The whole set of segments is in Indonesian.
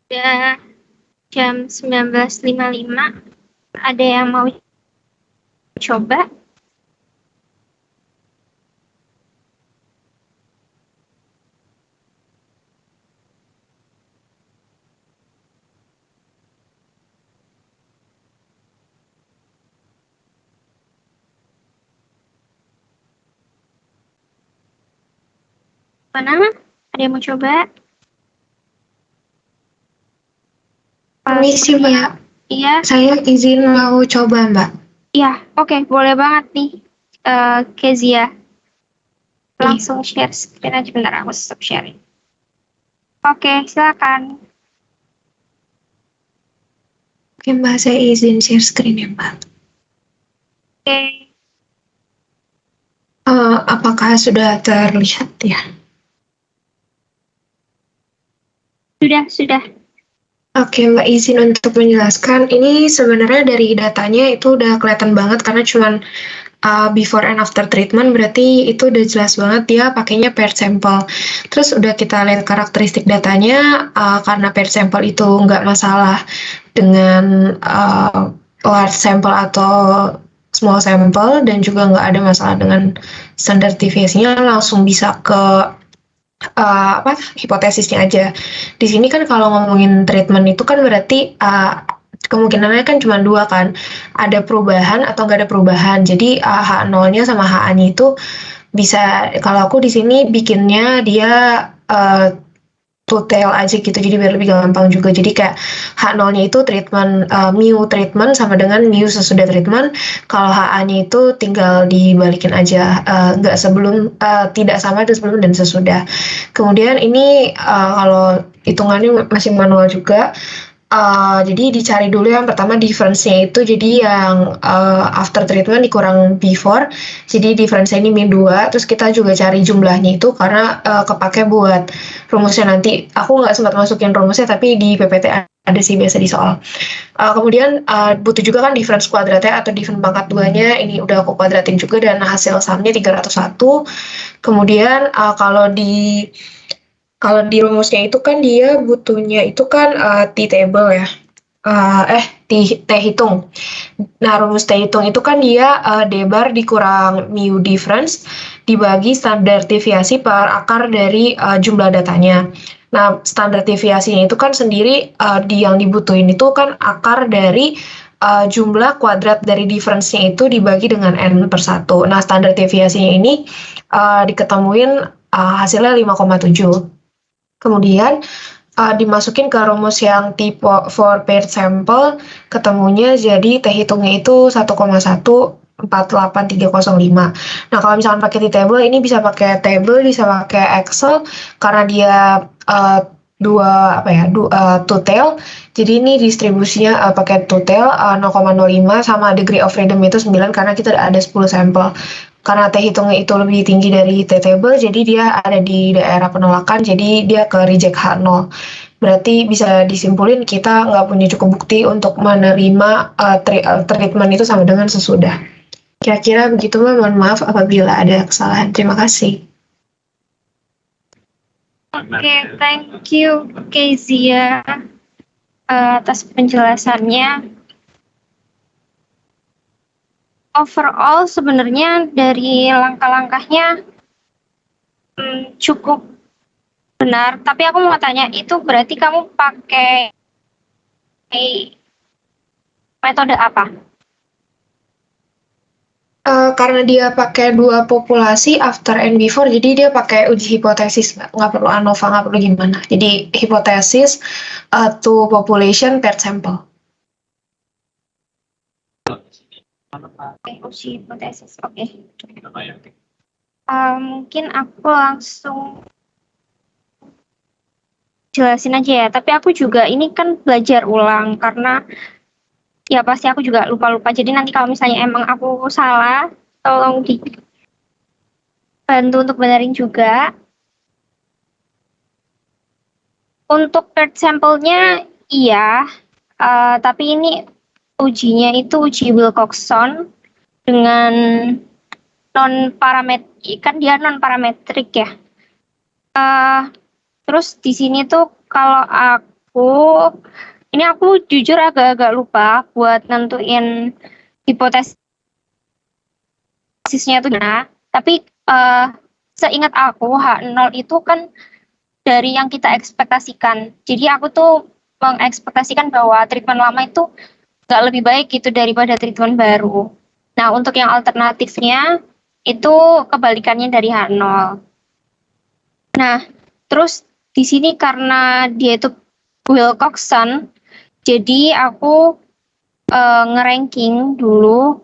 Udah jam 19.55. Ada yang mau coba? Mana? Ada yang mau coba? Permisi Mbak, Iya, saya izin mau coba Mbak. iya, oke, boleh banget nih, Kezia. Langsung share screen aja, bentar aku stop sharing. Oke, silakan. Oke Mbak, saya izin share screen ya Mbak. Oke, Apakah sudah terlihat ya? sudah. Oke Mbak, izin untuk menjelaskan. Ini sebenarnya dari datanya itu udah kelihatan banget karena cuman before and after treatment, berarti itu udah jelas banget dia pakainya paired sample. Terus udah kita lihat karakteristik datanya, karena paired sample itu nggak masalah dengan large sample atau small sample, dan juga nggak ada masalah dengan standar deviasinya, langsung bisa ke hipotesisnya aja. Di sini kan kalau ngomongin treatment itu kan berarti kemungkinannya kan cuma dua kan, ada perubahan atau nggak ada perubahan. Jadi H0-nya sama HA-nya itu bisa, kalau aku di sini bikinnya dia two tail aja gitu, jadi biar lebih gampang juga. Jadi kayak H0-nya itu treatment, mu treatment sama dengan mu sesudah treatment. Kalau HA-nya itu tinggal dibalikin aja, nggak sebelum, tidak sama itu sebelum dan sesudah. Kemudian ini kalau hitungannya masih manual juga. Jadi dicari dulu yang pertama difference-nya itu, jadi yang after treatment dikurang before, jadi difference-nya ini min 2, terus kita juga cari jumlahnya itu karena kepake buat rumusnya nanti. Aku nggak sempat masukin rumusnya, tapi di PPT ada sih biasa di soal. Kemudian butuh juga kan difference kuadratnya atau difference pangkat 2-nya, ini udah aku kuadratin juga, dan hasil sumnya 301. Kemudian kalau di rumusnya itu kan dia butuhnya itu kan T-table ya. T hitung. Nah, rumus T hitung itu kan dia D bar dikurang mu difference dibagi standar deviasi per akar dari jumlah datanya. Nah, standar deviasinya itu kan sendiri yang dibutuhin itu kan akar dari jumlah kuadrat dari difference-nya itu dibagi dengan n per 1. Nah, standar deviasinya ini diketemuin hasilnya 5,7. Kemudian dimasukin ke rumus yang tipe for paired sample, ketemunya jadi T hitungnya itu 1,148305. Nah, kalau misalkan pakai T-table, ini bisa pakai table, bisa pakai Excel, karena dia two tail. Jadi ini distribusinya pakai two tail 0,05, sama degree of freedom itu 9 karena kita ada 10 sampel. Karena T hitungnya itu lebih tinggi dari T-table, jadi dia ada di daerah penolakan, jadi dia ke reject H0. Berarti bisa disimpulin kita nggak punya cukup bukti untuk menerima treatment itu sama dengan sesudah. Kira-kira begitu, mohon maaf apabila ada kesalahan. Terima kasih. Oke, thank you, Kezia, atas penjelasannya. Overall, sebenarnya dari langkah-langkahnya cukup benar. Tapi aku mau tanya, itu berarti kamu pakai metode apa? Karena dia pakai dua populasi after and before, jadi dia pakai uji hipotesis, nggak perlu ANOVA, nggak perlu gimana. Jadi hipotesis to population paired sample. Uji hipotesis, oke. Mungkin aku langsung jelasin aja ya. Tapi aku juga ini kan belajar ulang karena ya pasti aku juga lupa-lupa. Jadi nanti kalau misalnya emang aku salah, tolong dibantu untuk benerin juga. Untuk paired sampelnya iya, tapi ini ujinya itu uji Wilcoxon dengan non-parametrik, kan dia non-parametrik ya. Terus di sini tuh kalau ini aku jujur agak-agak lupa buat nentuin hipotesisnya itu gimana. Tapi seingat aku H0 itu kan dari yang kita ekspektasikan. Jadi aku tuh mengekspektasikan bahwa treatment lama itu nggak lebih baik gitu daripada treatment baru. Nah, untuk yang alternatifnya itu kebalikannya dari H0. Nah, terus di sini karena dia itu Wilcoxon, jadi aku ngeranking dulu,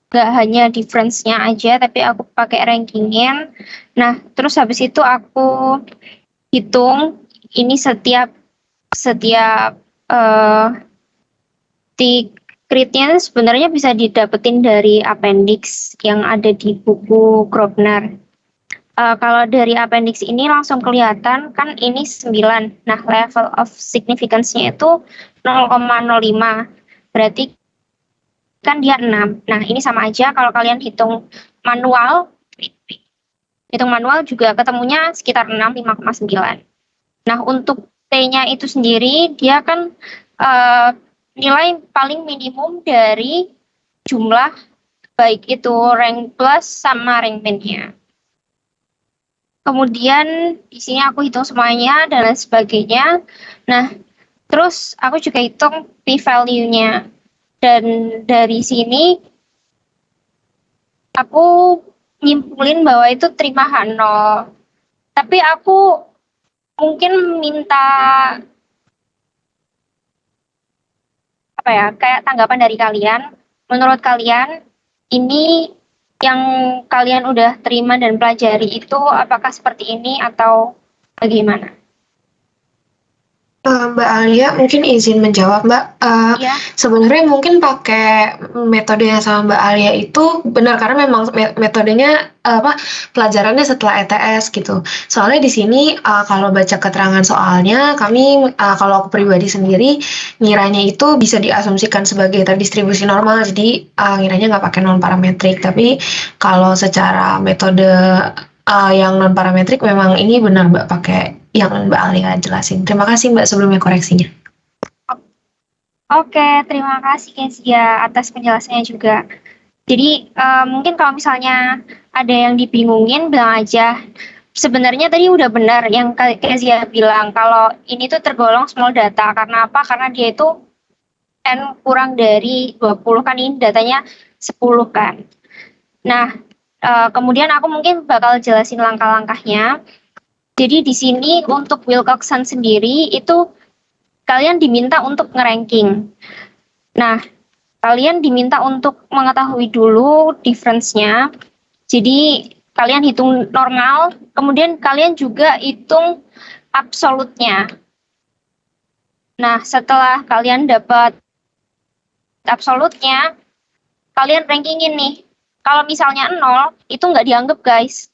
gak hanya difference-nya aja, tapi aku pakai rankingin. Nah, terus habis itu aku hitung ini setiap T-critnya sebenarnya bisa didapetin dari appendix yang ada di buku Grobner. Kalau dari appendix ini langsung kelihatan kan ini 9. Nah, level of significance-nya itu 0,05. Berarti kan dia 6. Nah, ini sama aja kalau kalian manual, hitung manual juga ketemunya sekitar 6, 5,9. Nah, untuk T-nya itu sendiri, dia kan nilai paling minimum dari jumlah, baik itu rank plus sama rank min-nya. Kemudian di sini aku hitung semuanya dan lain sebagainya. Nah, terus aku juga hitung p-value-nya. Dan dari sini aku nyimpulin bahwa itu terima H0. Tapi aku mungkin minta apa ya, kayak tanggapan dari kalian. Menurut kalian ini yang kalian udah terima dan pelajari itu apakah seperti ini atau bagaimana? Mbak Alia mungkin izin menjawab Mbak. Ya, Sebenarnya mungkin pakai metode yang sama Mbak Alia itu benar karena memang metodenya pelajarannya setelah ETS gitu. Soalnya di sini kalau baca keterangan soalnya kami kalau aku pribadi sendiri ngiranya itu bisa diasumsikan sebagai terdistribusi normal jadi ngiranya nggak pakai non parametrik. Tapi kalau secara metode yang non parametrik memang ini benar Mbak pakai yang Mbak Alia jelasin. Terima kasih Mbak sebelumnya koreksinya. oke, terima kasih Kezia atas penjelasannya juga. Jadi mungkin kalau misalnya ada yang dibingungin, bilang aja. Sebenarnya tadi udah benar yang Kezia bilang kalau ini tuh tergolong small data. Karena apa? Karena dia itu N kurang dari 20 kan, ini datanya 10 kan. Nah, kemudian aku mungkin bakal jelasin langkah-langkahnya. Jadi di sini untuk Wilcoxon sendiri itu kalian diminta untuk ngeranking. Nah, kalian diminta untuk mengetahui dulu difference-nya. Jadi kalian hitung normal, kemudian kalian juga hitung absolutnya. Nah, setelah kalian dapat absolutnya, kalian rankingin nih. Kalau misalnya 0, itu nggak dianggap guys.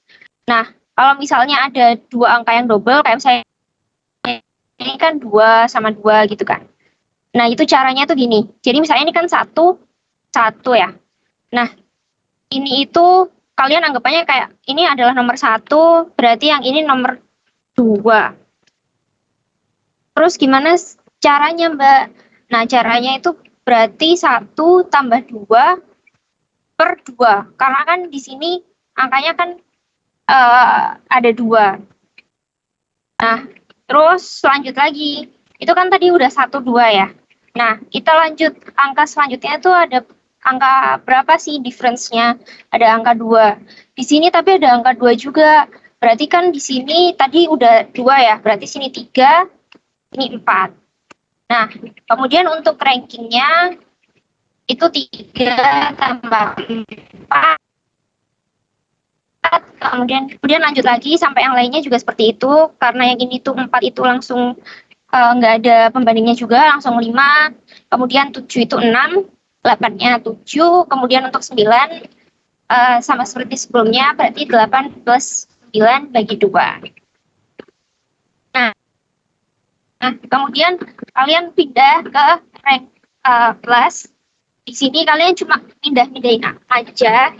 Nah, kalau misalnya ada dua angka yang double, kayak misalnya ini kan 2 sama 2 gitu kan. Nah, itu caranya tuh gini. Jadi misalnya ini kan 1, 1 ya. Nah, ini itu kalian anggapannya kayak ini adalah nomor 1, berarti yang ini nomor 2. Terus gimana caranya, Mbak? Nah, caranya itu berarti 1 tambah 2 per 2. Karena kan di sini angkanya kan ada 2. Nah, terus lanjut lagi. Itu kan tadi udah 1, 2 ya. Nah, kita lanjut. Angka selanjutnya itu ada angka berapa sih difference-nya? Ada angka 2. Di sini tapi ada angka 2 juga. Berarti kan di sini tadi udah 2 ya. Berarti sini 3, ini 4. Nah, kemudian untuk rankingnya itu 3 tambah 4. Kemudian lanjut lagi sampai yang lainnya juga seperti itu. Karena yang ini tuh 4 itu langsung nggak ada pembandingnya juga, langsung 5. Kemudian 7 itu 6, 8-nya 7. Kemudian untuk 9 sama seperti sebelumnya, berarti 8 plus 9 bagi 2. Nah, kemudian kalian pindah ke rank plus. Di sini kalian cuma pindahin aja.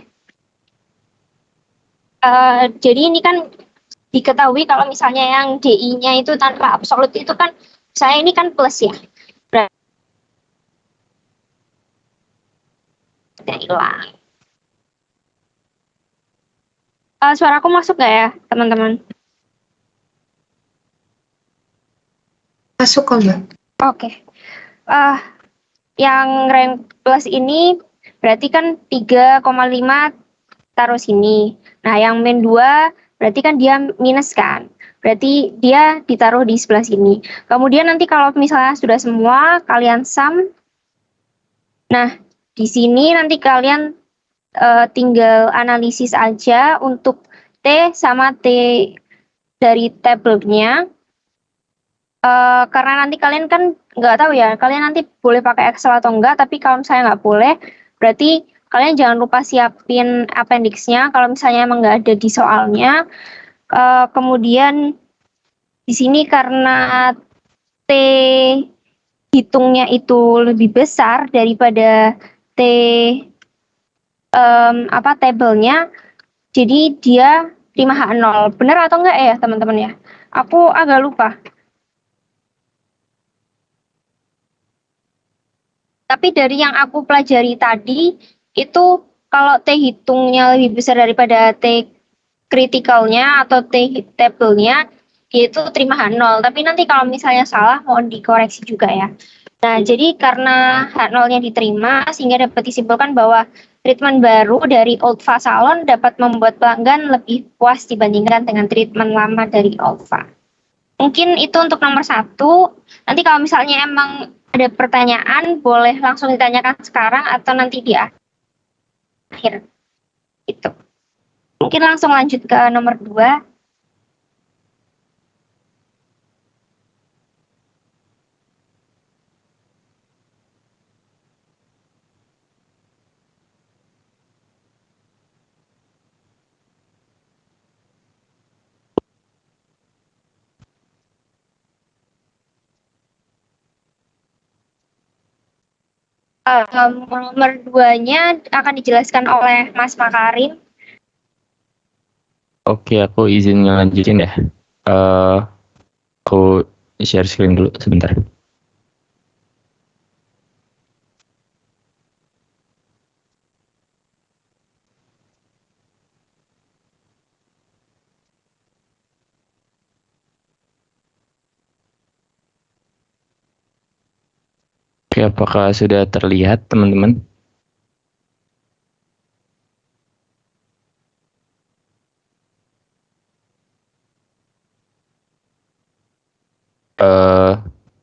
Jadi ini kan diketahui kalau misalnya yang DI-nya itu tanpa absolut itu kan Saya ini kan plus ya. Berarti hilang. Suaraku masuk nggak ya, teman-teman? Masuk kok, Mbak. Oke. Eh, yang rank plus ini berarti kan 3,5 taruh sini. Nah, yang min 2 berarti kan dia minus kan. Berarti dia ditaruh di sebelah sini. Kemudian nanti kalau misalnya sudah semua, kalian sum. Nah, di sini nanti kalian tinggal analisis aja untuk T sama T dari tabelnya. Karena nanti kalian kan nggak tahu ya, kalian nanti boleh pakai Excel atau enggak, tapi kalau misalnya nggak boleh, berarti kalian jangan lupa siapin appendix-nya kalau misalnya emang nggak ada di soalnya. Kemudian di sini karena T hitungnya itu lebih besar daripada T tabelnya, jadi dia 5H0. Benar atau enggak ya teman-teman ya? Aku agak lupa. Tapi dari yang aku pelajari tadi, itu kalau T hitungnya lebih besar daripada T kritikalnya atau T table-nya, yaitu terima H0. Tapi nanti kalau misalnya salah, mohon dikoreksi juga ya. Nah, jadi karena H0-nya diterima, sehingga dapat disimpulkan bahwa treatment baru dari Oldva Salon dapat membuat pelanggan lebih puas dibandingkan dengan treatment lama dari Oldva. Mungkin itu untuk nomor 1. Nanti kalau misalnya emang ada pertanyaan, boleh langsung ditanyakan sekarang atau nanti di akhir. Itu. Mungkin langsung lanjut ke nomor 2. Nomor 2-nya akan dijelaskan oleh Mas Makarim. Oke, aku izin ngelanjutin ya. Aku share screen dulu sebentar. Oke, apakah sudah terlihat teman-teman?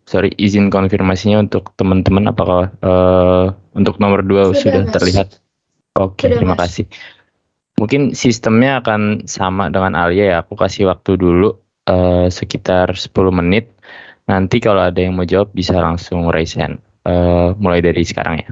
Sorry, izin konfirmasinya untuk teman-teman apakah untuk nomor 2 sudah Mas. terlihat? Oke, Sudah, terima Mas. kasih. Mungkin sistemnya akan sama dengan Alia ya. Aku kasih waktu dulu sekitar 10 menit. Nanti kalau ada yang mau jawab bisa langsung raise hand. Mulai dari sekarang ya.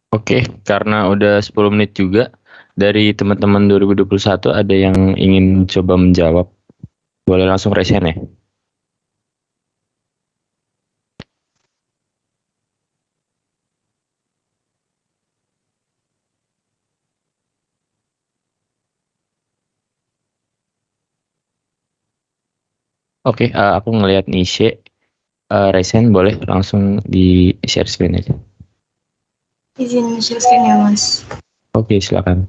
Oke, karena udah 10 menit juga dari teman-teman 2021 ada yang ingin coba menjawab. Boleh langsung raise hand ya. Oke, aku ngelihat Nishe raise hand, boleh langsung di share screen aja. Izin share screen ya, Mas. Oke, silakan.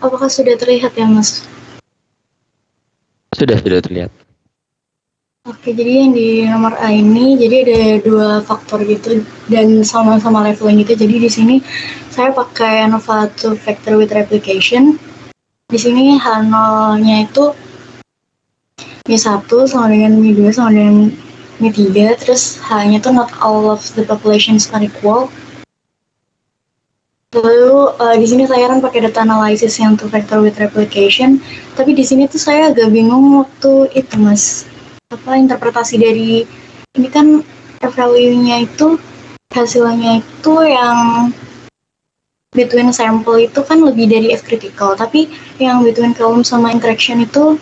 Apakah sudah terlihat ya, Mas? Sudah terlihat. Oke, jadi yang di nomor A ini, jadi ada dua faktor gitu dan sama-sama leveling gitu. Jadi di sini saya pakai ANOVA 2 factor with replication. Di sini H0-nya itu Mi1 sama dengan Mi2 sama dengan Mi3, terus H-nya itu not all of the populations are equal. Lalu di sini saya kan pakai data analysis yang 2 factor with replication, tapi di sini tuh saya agak bingung waktu itu, Mas. Apa interpretasi dari ini kan value-nya itu hasilnya itu yang between sample itu kan lebih dari F critical, tapi yang between column sama interaction itu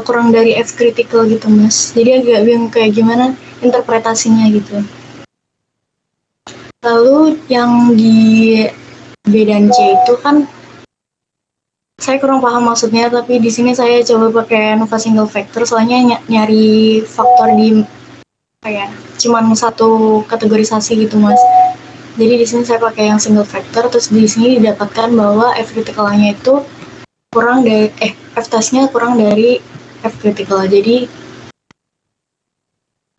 kurang dari F critical gitu, Mas. Jadi agak bingung kayak gimana interpretasinya gitu. Lalu yang di B dan C itu kan saya kurang paham maksudnya, tapi di sini saya coba pakai ANOVA single factor soalnya nyari faktor di cuman satu kategorisasi gitu, Mas. Jadi di sini saya pakai yang single factor, terus di sini didapatkan bahwa F criticalnya itu kurang dari F testnya kurang dari F critical. Jadi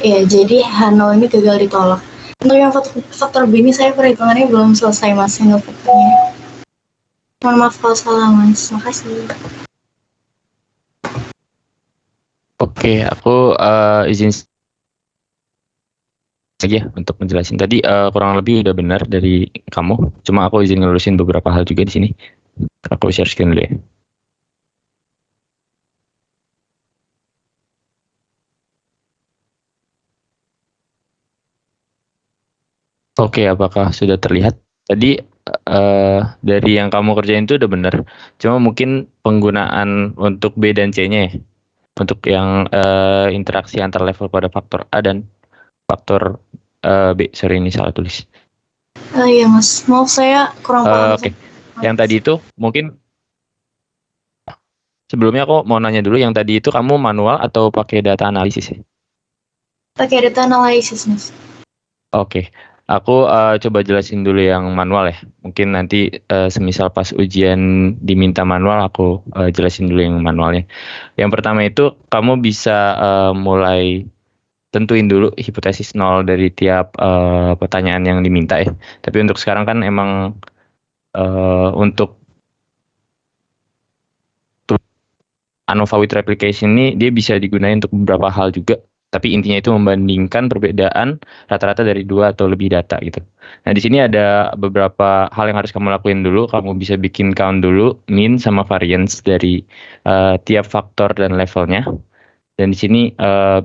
H0 ini gagal ditolak. Untuk yang faktor B ini saya perhitungannya belum selesai, Mas, single factornya. Mohon maaf kalau salah, Mas. Makasih. Oke, aku izin lagi ya untuk menjelasin. Tadi kurang lebih udah benar dari kamu. Cuma aku izin ngelurusin beberapa hal juga di sini. Aku share screen dulu ya. Oke, apakah sudah terlihat? Tadi dari yang kamu kerjain itu udah benar. Cuma mungkin penggunaan untuk B dan C-nya ya. Untuk yang interaksi antar level pada faktor A dan faktor B. Sorry, ini salah tulis. Iya, Mas. Maaf saya kurang paham. Oke. Yang tadi itu mungkin sebelumnya aku mau nanya dulu, yang tadi itu kamu manual atau pakai data analisis ya? Pakai data analisis, Mas. Oke. Aku coba jelasin dulu yang manual ya. Mungkin nanti semisal pas ujian diminta manual, aku jelasin dulu yang manualnya. Yang pertama itu kamu bisa mulai tentuin dulu hipotesis nol dari tiap pertanyaan yang diminta ya. Tapi untuk sekarang kan emang untuk ANOVA with replication ini dia bisa digunakan untuk beberapa hal juga. Tapi intinya itu membandingkan perbedaan rata-rata dari 2 atau lebih data gitu. Nah, di sini ada beberapa hal yang harus kamu lakuin dulu. Kamu bisa bikin count dulu, mean sama variance dari tiap faktor dan levelnya. Dan di sini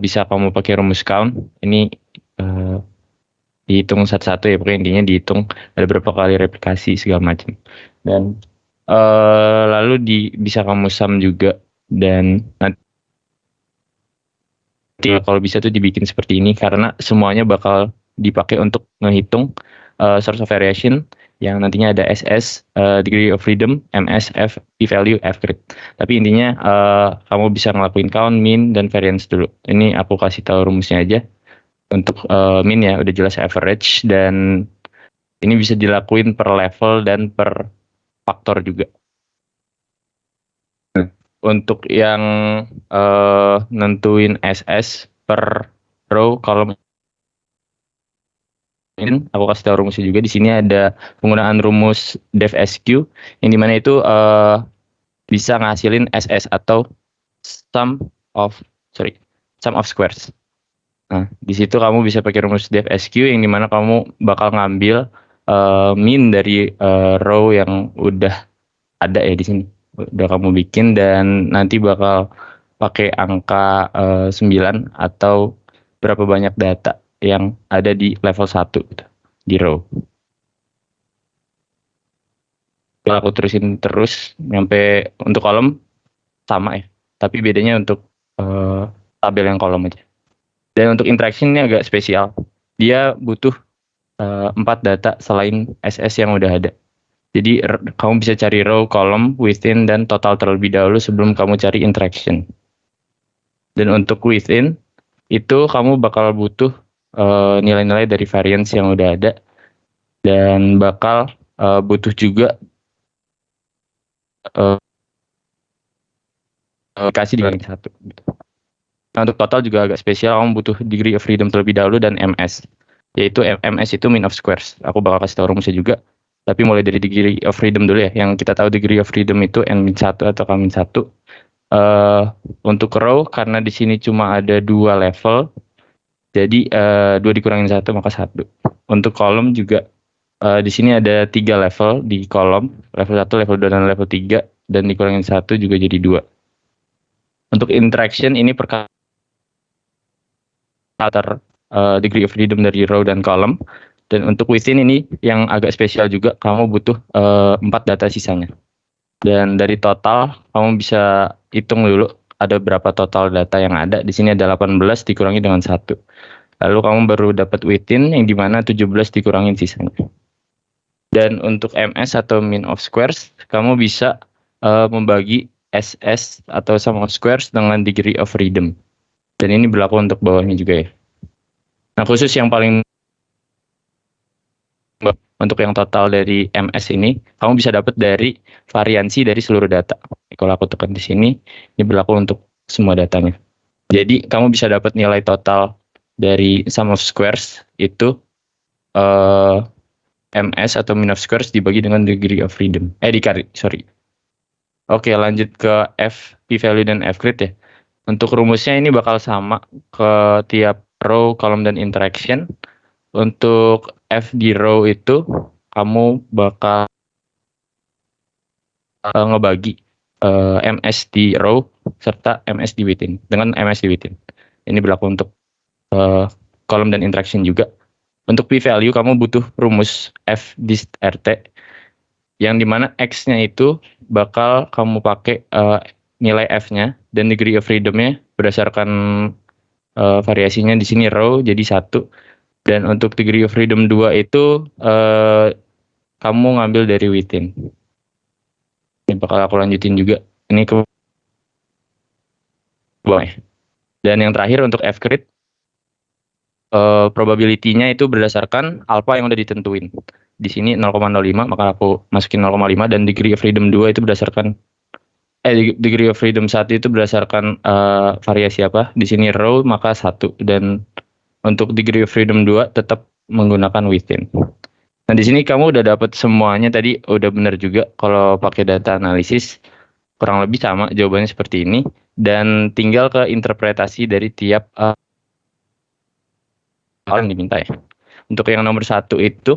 bisa kamu pakai rumus count. Ini dihitung satu-satu ya, pokoknya intinya dihitung ada berapa kali replikasi segala macam. Dan lalu bisa kamu sum juga, dan nanti kalau bisa tuh dibikin seperti ini karena semuanya bakal dipakai untuk menghitung source of variation yang nantinya ada SS, degree of freedom, MS, F, p-value, F-crit. Tapi intinya kamu bisa ngelakuin count, mean, dan variance dulu. Ini aku kasih tahu rumusnya aja. Untuk mean ya udah jelas average, dan ini bisa dilakuin per level dan per faktor juga. Untuk yang nentuin SS per row, kalau ini aku kasih tahu rumusnya juga. Di sini ada penggunaan rumus def-sq yang dimana itu bisa ngasilin SS atau sum of squares. Nah, di situ kamu bisa pakai rumus def-sq yang dimana kamu bakal ngambil min dari row yang udah ada ya di sini. Udah kamu bikin dan nanti bakal pakai angka 9 atau berapa banyak data yang ada di level 1 gitu, di row. Kalau aku terusin terus sampai untuk kolom sama ya, tapi bedanya untuk tabel yang kolom aja. Dan untuk interaction ini agak spesial. Dia butuh 4 data selain SS yang udah ada. Jadi kamu bisa cari row, column, within, dan total terlebih dahulu sebelum kamu cari interaction. Dan untuk within, itu kamu bakal butuh nilai-nilai dari variance yang udah ada. Dan bakal butuh juga kasih dibanding 1. Nah, untuk total juga agak spesial, kamu butuh degree of freedom terlebih dahulu dan MS. Yaitu MS itu mean of squares. Aku bakal kasih tahu rumusnya juga. Tapi mulai dari degree of freedom dulu ya. Yang kita tahu degree of freedom itu N-1 atau K-1. Untuk row, karena di sini cuma ada 2 level. Jadi 2 dikurangin 1 maka 1. Untuk kolom juga di sini ada 3 level di kolom. Level 1, level 2, dan level 3. Dan dikurangin 1 juga jadi 2. Untuk interaction ini per degree of freedom dari row dan column. Dan untuk within ini yang agak spesial juga, kamu butuh 4 data sisanya. Dan dari total, kamu bisa hitung dulu ada berapa total data yang ada. Di sini ada 18 dikurangi dengan 1. Lalu kamu baru dapat within yang dimana 17 dikurangin sisanya. Dan untuk MS atau mean of squares, kamu bisa membagi SS atau sum of squares dengan degree of freedom. Dan ini berlaku untuk bawahnya juga ya. Nah, khusus yang paling untuk yang total dari MS ini, kamu bisa dapat dari variansi dari seluruh data. Kalau aku tekan di sini, ini berlaku untuk semua datanya. Jadi, kamu bisa dapat nilai total dari sum of squares itu MS atau mean of squares dibagi dengan degree of freedom. Oke, lanjut ke F, p-value, dan F-grid ya. Untuk rumusnya ini bakal sama ke tiap row, column, dan interaction. Untuk F di row itu, kamu bakal ngebagi MS di row serta MS di within. Dengan MS di within. Ini berlaku untuk column dan interaction juga. Untuk p-value, kamu butuh rumus F dist RT. Yang dimana X-nya itu bakal kamu pakai nilai F-nya dan degree of freedom-nya berdasarkan variasinya di sini row jadi 1. Dan untuk degree of freedom 2 itu kamu ngambil dari within. Ini bakal aku lanjutin juga. Ini ke bawah ya. Dan yang terakhir untuk F-grid, probability-nya itu berdasarkan alpha yang udah ditentuin. Di sini 0,05, maka aku masukin 0,5, dan degree of freedom 2 itu berdasarkan degree of freedom 1 itu berdasarkan variasi apa? Di sini row maka 1, dan untuk degree of freedom 2 tetap menggunakan within. Nah, di sini kamu udah dapat semuanya tadi, udah benar juga kalau pakai data analisis kurang lebih sama jawabannya seperti ini, dan tinggal ke interpretasi dari tiap hal yang diminta ya. Untuk yang nomor 1 itu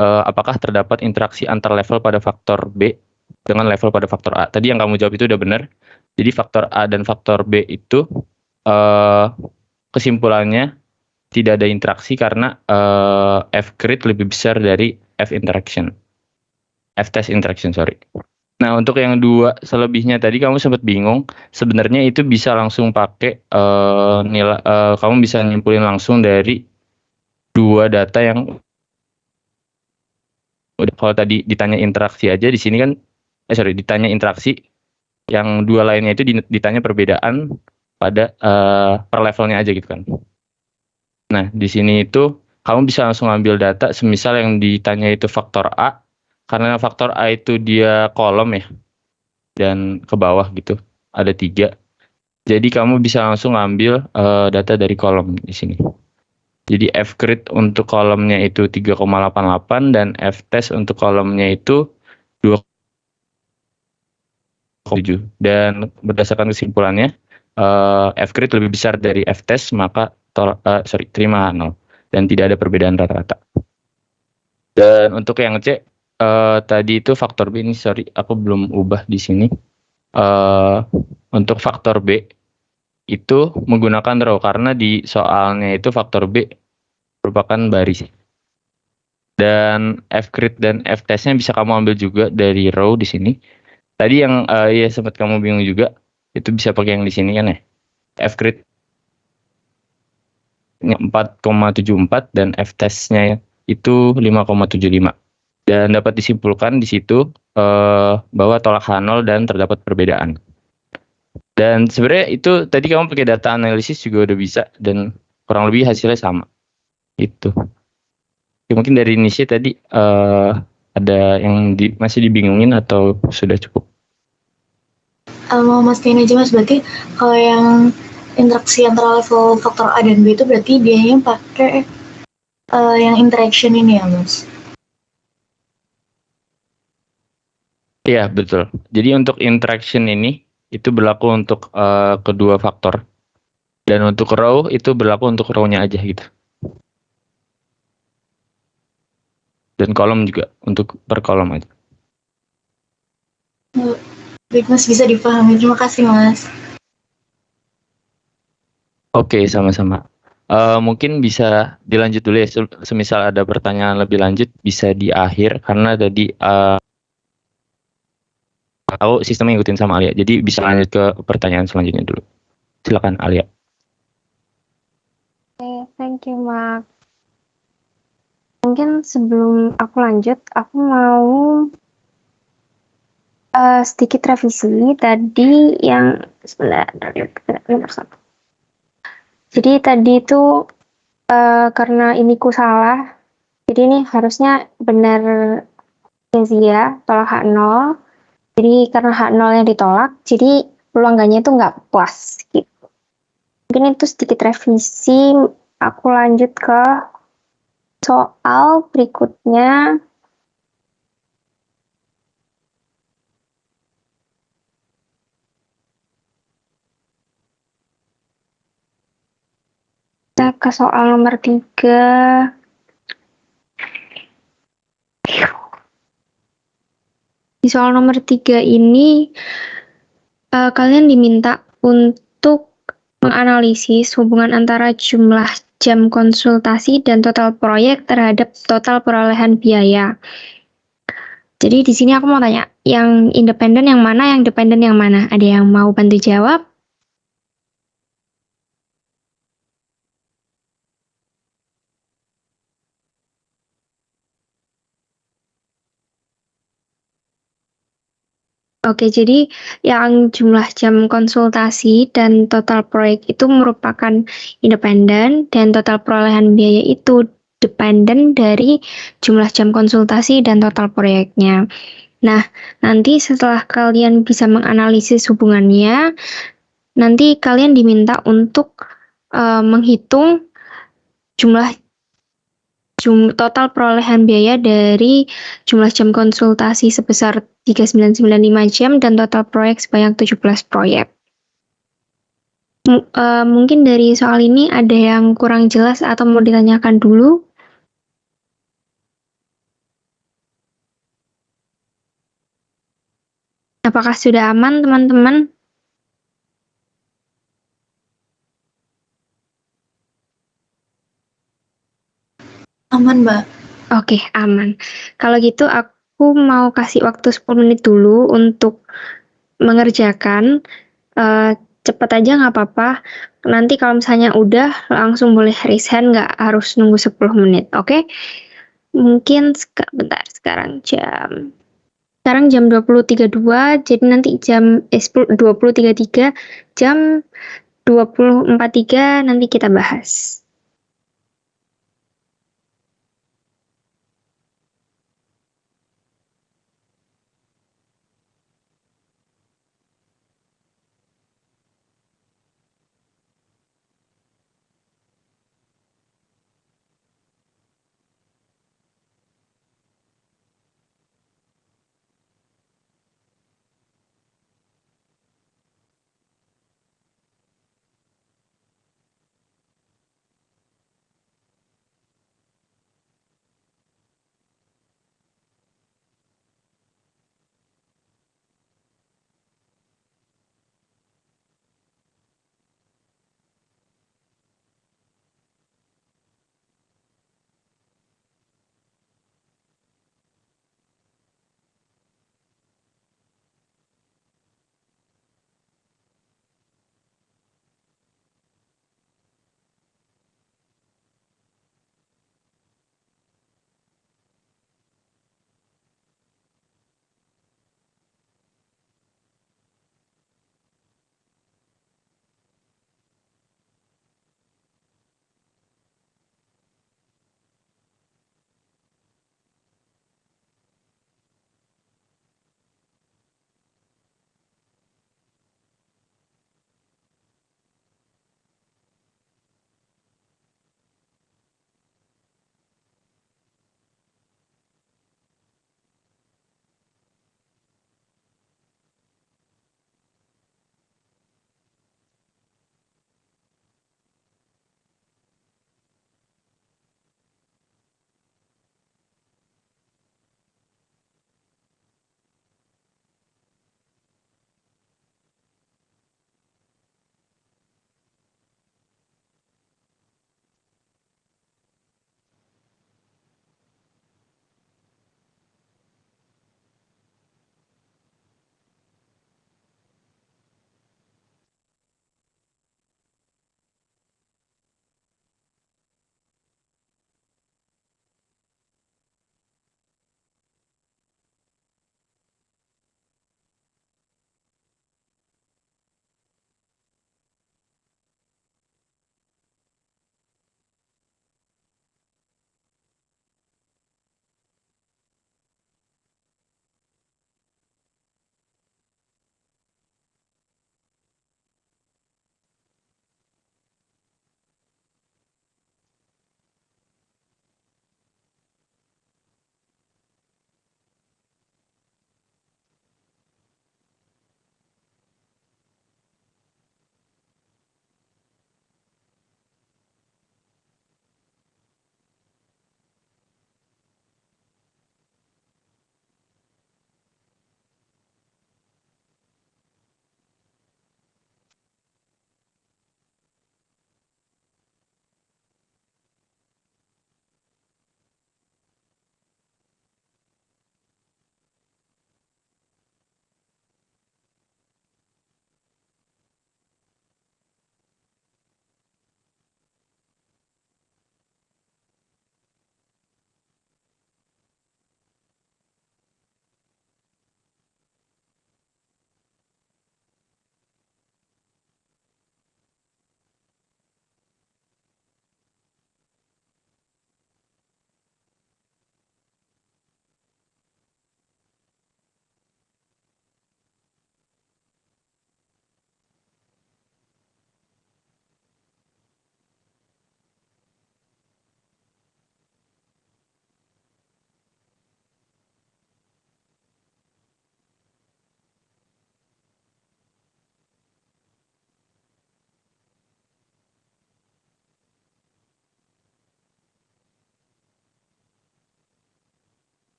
apakah terdapat interaksi antar level pada faktor B dengan level pada faktor A. Tadi yang kamu jawab itu udah benar. Jadi faktor A dan faktor B itu kesimpulannya tidak ada interaksi karena F-grid lebih besar dari F-interaction. F-test interaction, sorry. Nah, untuk yang 2 selebihnya tadi kamu sempat bingung. Sebenarnya itu bisa langsung pakai nilai, kamu bisa nyimpulin langsung dari 2 data yang udah. Kalau tadi ditanya interaksi aja, di sini kan ditanya interaksi, yang 2 lainnya itu ditanya perbedaan pada per levelnya aja gitu kan. Nah, di sini itu kamu bisa langsung ambil data, semisal yang ditanya itu faktor A, karena faktor A itu dia kolom ya, dan ke bawah gitu, ada 3. Jadi kamu bisa langsung ambil data dari kolom di sini. Jadi F-grid untuk kolomnya itu 3,88 dan F-test untuk kolomnya itu 2,7. Dan berdasarkan kesimpulannya, F-grid lebih besar dari F-test, maka terima 0 dan tidak ada perbedaan rata-rata. Dan untuk yang C, tadi itu faktor B ini, sorry, aku belum ubah di sini. Untuk faktor B itu menggunakan row karena di soalnya itu faktor B merupakan baris. Dan F-grid dan F-testnya bisa kamu ambil juga dari row di sini. Tadi yang ya sempat kamu bingung juga, itu bisa pakai yang di sini kan ya. F-grid 4,74 dan F-testnya itu 5,75. Dan dapat disimpulkan di situ bahwa tolak H0 dan terdapat perbedaan. Dan sebenarnya itu tadi kamu pakai data analisis juga udah bisa dan kurang lebih hasilnya sama. Itu. Ya, mungkin dari Nisha tadi ada yang masih dibingungin atau sudah cukup? Mau mastiin aja Mas, berarti kalau yang interaksi antara level faktor A dan B itu berarti dia yang pakai yang interaction ini ya Mas? Iya, betul. Jadi untuk interaction ini itu berlaku untuk kedua faktor. Dan untuk row itu berlaku untuk row-nya aja gitu. Dan kolom juga untuk per kolom aja. Baik Mas, bisa dipahami. Terima kasih Mas. Oke, sama-sama. Mungkin bisa dilanjut dulu ya. Semisal ada pertanyaan lebih lanjut bisa di akhir karena tadi aku sistem ngikutin sama Alia. Jadi bisa lanjut ke pertanyaan selanjutnya dulu. Silakan Alia. Oke, thank you, Mark. Mungkin sebelum aku lanjut, aku mau sedikit revisi tadi yang sebentar. Jadi tadi itu karena ini ku salah, jadi ini harusnya benar ya, tolak H0. Jadi karena H0 yang ditolak, jadi peluanggannya itu nggak puas gitu. Mungkin itu sedikit revisi. Aku lanjut ke soal berikutnya. Kita ke soal nomor 3. Di soal nomor 3 ini, kalian diminta untuk menganalisis hubungan antara jumlah jam konsultasi dan total proyek terhadap total perolehan biaya. Jadi di sini aku mau tanya, yang independen yang mana, yang dependen yang mana? Ada yang mau bantu jawab? Oke, jadi yang jumlah jam konsultasi dan total proyek itu merupakan independen dan total perolehan biaya itu dependen dari jumlah jam konsultasi dan total proyeknya. Nah, nanti setelah kalian bisa menganalisis hubungannya, nanti kalian diminta untuk menghitung jumlah total perolehan biaya dari jumlah jam konsultasi sebesar 3.995 jam dan total proyek sebanyak 17 proyek. Mungkin dari soal ini ada yang kurang jelas atau mau ditanyakan dulu? Apakah sudah aman, teman-teman? Aman Mbak. Oke, aman. Kalau gitu aku mau kasih waktu 10 menit dulu untuk mengerjakan. Cepet aja nggak apa-apa. Nanti kalau misalnya udah langsung boleh raise hand, nggak harus nunggu 10 menit, oke? Mungkin bentar, sekarang jam 20.32, jadi nanti jam 20.33, jam 20.43 nanti kita bahas.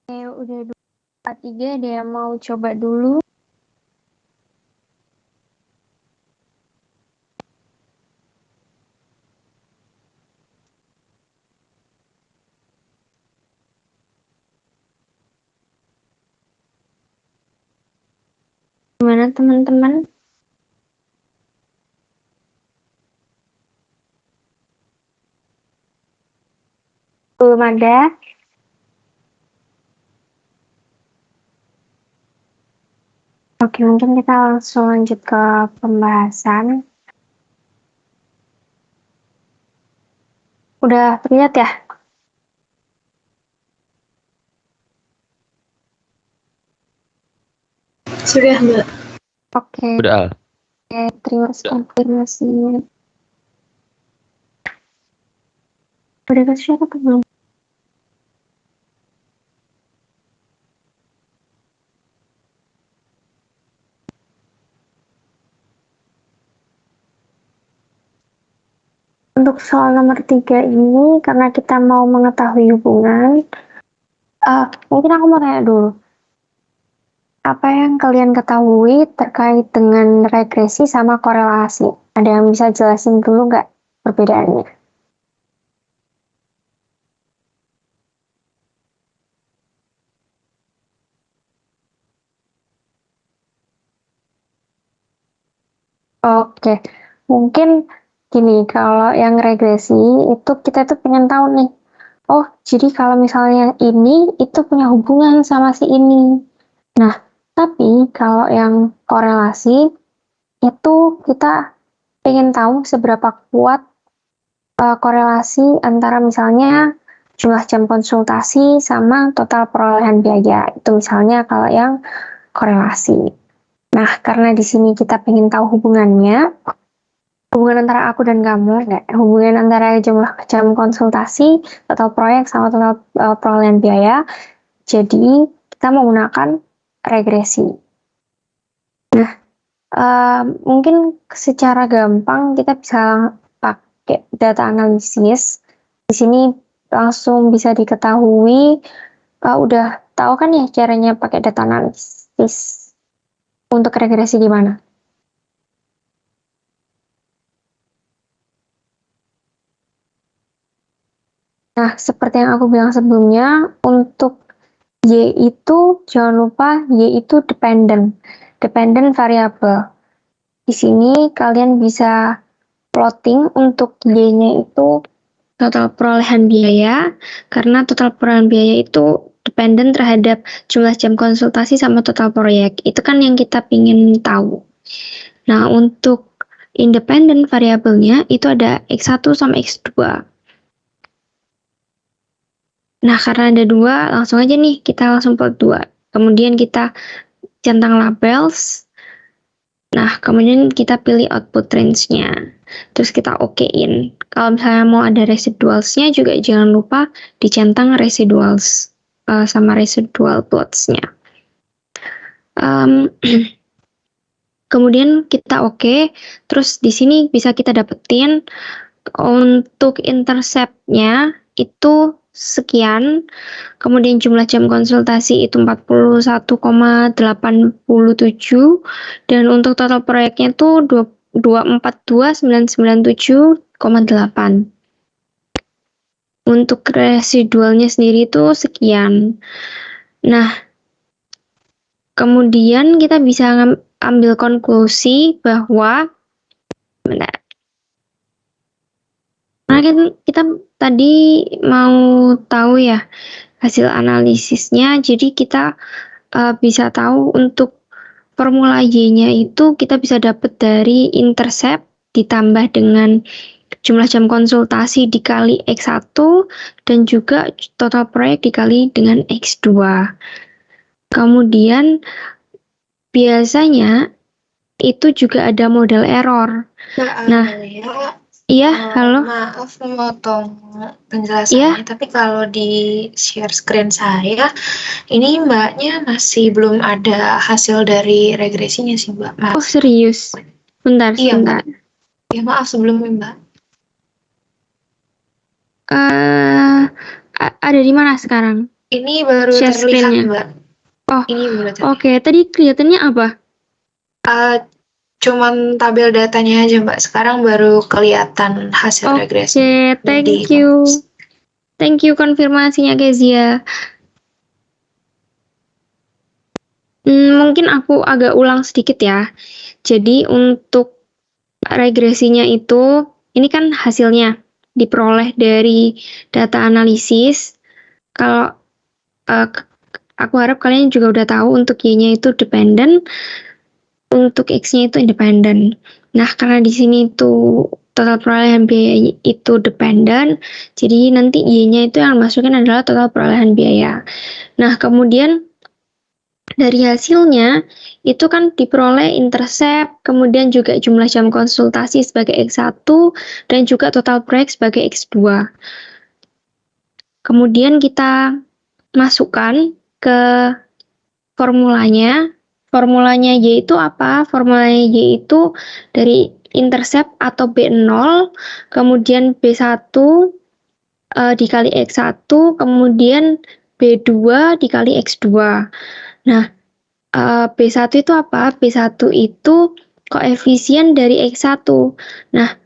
Udah 2, 3, dia mau coba dulu. Gimana teman-teman? Belum ada? Oke, mungkin kita langsung lanjut ke pembahasan. Udah terlihat ya? Sudah, Mbak. Oke, Udah Al. terima kasih konfirmasinya. Udah kasih siapa atau belum? Untuk soal nomor 3 ini, karena kita mau mengetahui hubungan, mungkin aku mau tanya dulu. Apa yang kalian ketahui terkait dengan regresi sama korelasi? Ada yang bisa jelasin dulu nggak perbedaannya? Oke, mungkin gini, kalau yang regresi itu kita tuh pengen tahu nih, oh jadi kalau misalnya ini itu punya hubungan sama si ini. Nah, tapi kalau yang korelasi itu kita pengen tahu seberapa kuat korelasi antara misalnya jumlah jam konsultasi sama total perolehan biaya. Itu misalnya kalau yang korelasi. Nah, karena di sini kita pengen tahu hubungannya, hubungan antara aku dan kamu, hubungan antara jumlah jam konsultasi, total proyek, sama total perolehan biaya. Jadi, kita menggunakan regresi. Nah, mungkin secara gampang kita bisa pakai data analisis. Di sini langsung bisa diketahui, udah tahu kan ya caranya pakai data analisis untuk regresi gimana? Nah, seperti yang aku bilang sebelumnya, untuk Y itu, jangan lupa Y itu dependent variable. Di sini kalian bisa plotting untuk Y-nya itu total perolehan biaya, karena total perolehan biaya itu dependent terhadap jumlah jam konsultasi sama total proyek. Itu kan yang kita ingin tahu. Nah, untuk independent variabelnya itu ada X1 sama X2. Nah, karena ada 2, langsung aja nih kita langsung plot 2. Kemudian kita centang labels. Nah, kemudian kita pilih output range-nya. Terus kita okein. Kalau misalnya mau ada residuals-nya juga jangan lupa dicentang residuals sama residual plots-nya. Kemudian kita oke. Terus di sini bisa kita dapetin untuk intercept-nya itu sekian, kemudian jumlah jam konsultasi itu 41,87, dan untuk total proyeknya itu 242.997,8. Untuk residualnya sendiri itu sekian. Nah, kemudian kita bisa ambil konklusi bahwa nah, kita tadi mau tahu ya hasil analisisnya, jadi kita bisa tahu untuk formula Y-nya itu kita bisa dapat dari intercept ditambah dengan jumlah jam konsultasi dikali X1 dan juga total proyek dikali dengan X2. Kemudian biasanya itu juga ada model error. Nah, iya, halo. Maaf memotong penjelasannya, tapi kalau di share screen saya, ini Mbaknya masih belum ada hasil dari regresinya sih, Mbak. Maaf. Oh, serius? Bentar, Iya, sebentar. Ya, maaf sebelumnya, Mbak. Ada di mana sekarang? Ini baru Share terlihat, screen-nya. Mbak. Oh, ini baru terlihat. Oke, tadi kelihatannya apa? Cuman tabel datanya aja, Mbak. Sekarang baru kelihatan hasil regresi. Oke, thank you. Thank you konfirmasinya, Kezia. Mungkin aku agak ulang sedikit ya. Jadi untuk regresinya itu, ini kan hasilnya diperoleh dari data analisis. Kalau aku harap kalian juga udah tahu untuk Y-nya itu dependent, untuk X-nya itu independent. Nah, karena di sini itu total perolehan biaya itu dependent, jadi nanti Y-nya itu yang masukin adalah total perolehan biaya. Nah, kemudian dari hasilnya itu kan diperoleh intercept, kemudian juga jumlah jam konsultasi sebagai X1 dan juga total proyek sebagai X2. Kemudian kita masukkan ke formulanya. Formulanya Y itu apa? Formulanya Y itu dari intercept atau B0, kemudian B1 dikali X1, kemudian B2 dikali X2. Nah, B1 itu apa? B1 itu koefisien dari X1. Nah,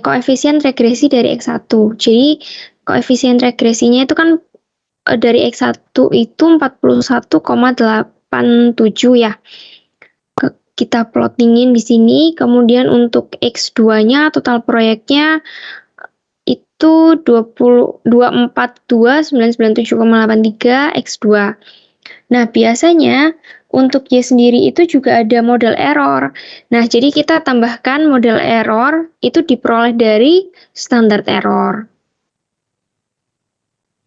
koefisien regresi dari X1. Jadi, koefisien regresinya itu kan dari X1 itu 41,87 ya. Kita plottingin di sini, kemudian untuk X2-nya total proyeknya itu 242.997,83 X2. Nah, biasanya untuk Y sendiri itu juga ada model error. Nah, jadi kita tambahkan model error itu diperoleh dari standard error.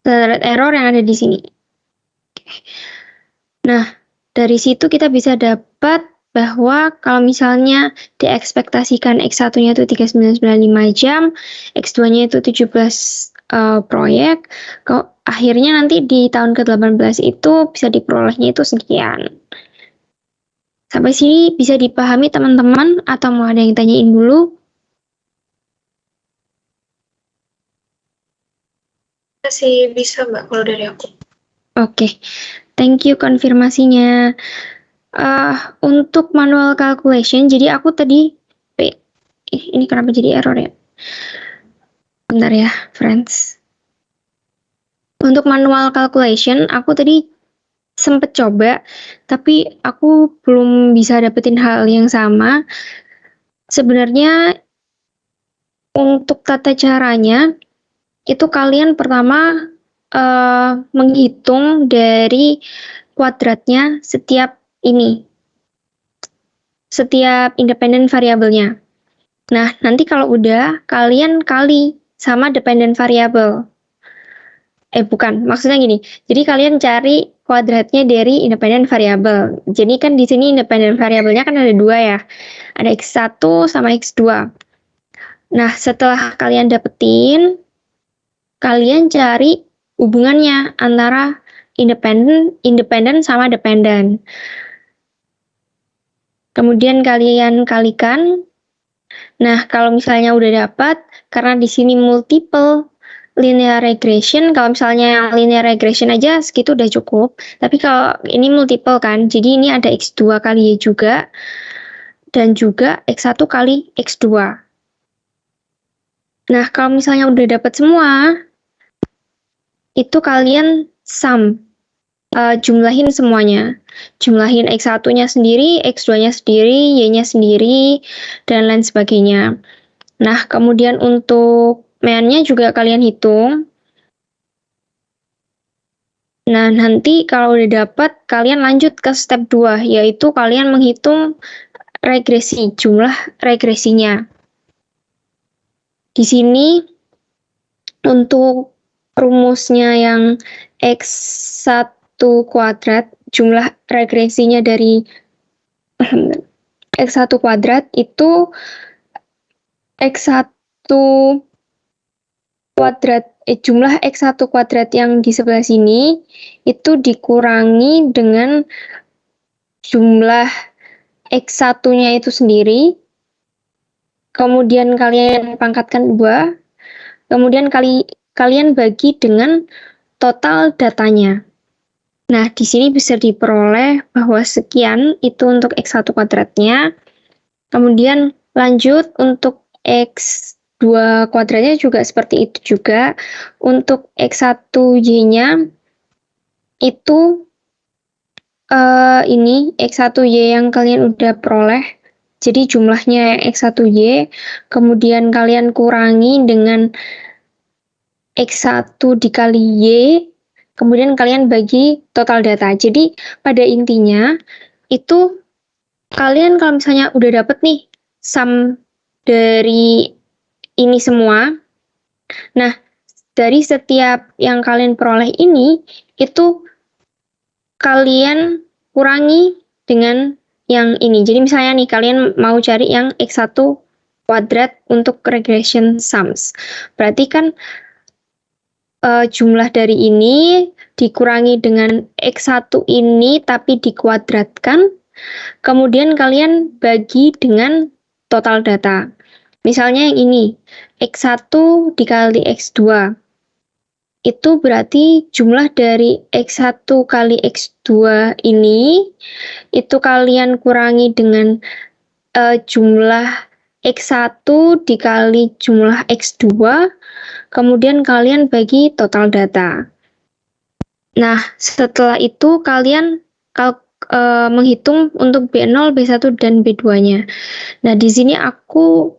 Standard error yang ada di sini. Nah, dari situ kita bisa dapat bahwa kalau misalnya diekspektasikan X1-nya itu 3995 jam, X2-nya itu 17 proyek, akhirnya nanti di tahun ke-18 itu bisa diperolehnya itu sekian. Sampai sini bisa dipahami teman-teman atau mau ada yang tanyain dulu? Masih bisa, Mbak, kalau dari aku. Oke, thank you konfirmasinya. Untuk manual calculation, jadi aku tadi, ini kenapa jadi error ya? Bentar ya, friends. Untuk manual calculation, aku tadi sempet coba, tapi aku belum bisa dapetin hal yang sama. Sebenarnya, untuk tata caranya, itu kalian pertama menghitung dari kuadratnya setiap independen variabelnya. Nah, nanti kalau udah, kalian kali sama dependent variable. Bukan, maksudnya gini. Jadi kalian cari kuadratnya dari independen variabel. Jadi kan di sini independen variabelnya kan ada 2 ya. Ada X1 sama X2. Nah, setelah kalian dapetin, kalian cari hubungannya antara independen sama dependen. Kemudian kalian kalikan. Nah, kalau misalnya udah dapat, karena di sini multiple linear regression, kalau misalnya linear regression aja segitu udah cukup. Tapi kalau ini multiple kan, jadi ini ada X2 kali Y juga, dan juga X1 kali X2. Nah, kalau misalnya udah dapat semua, itu kalian sum, jumlahin semuanya. Jumlahin X1-nya sendiri, X2-nya sendiri, Y-nya sendiri, dan lain sebagainya. Nah, kemudian untuk man-nya juga kalian hitung. Nah, nanti kalau udah dapat, kalian lanjut ke step 2, yaitu kalian menghitung regresi, jumlah regresinya. Di sini, untuk rumusnya yang X1 kuadrat, jumlah regresinya dari X1 kuadrat itu X1 kuadrat, jumlah X1 kuadrat yang di sebelah sini itu dikurangi dengan jumlah X1-nya itu sendiri, kemudian kalian pangkatkan 2, kemudian kalian bagi dengan total datanya. Nah, di sini bisa diperoleh bahwa sekian itu untuk X1 kuadratnya, kemudian lanjut untuk X2 kuadratnya juga seperti itu juga. Untuk X1Y-nya itu ini X1Y yang kalian udah peroleh. Jadi jumlahnya X1Y, kemudian kalian kurangi dengan X1 dikali Y, kemudian kalian bagi total data. Jadi pada intinya itu kalian kalau misalnya udah dapet nih sum dari ini semua, nah dari setiap yang kalian peroleh ini, itu kalian kurangi dengan yang ini. Jadi misalnya nih kalian mau cari yang X1 kuadrat untuk regression sums. Berarti kan jumlah dari ini dikurangi dengan X1 ini tapi dikuadratkan, kemudian kalian bagi dengan total data. Misalnya yang ini, X1 dikali X2. Itu berarti jumlah dari X1 kali X2 ini, itu kalian kurangi dengan jumlah X1 dikali jumlah X2, kemudian kalian bagi total data. Nah, setelah itu kalian menghitung untuk B0, B1, dan B2-nya. Nah, di sini aku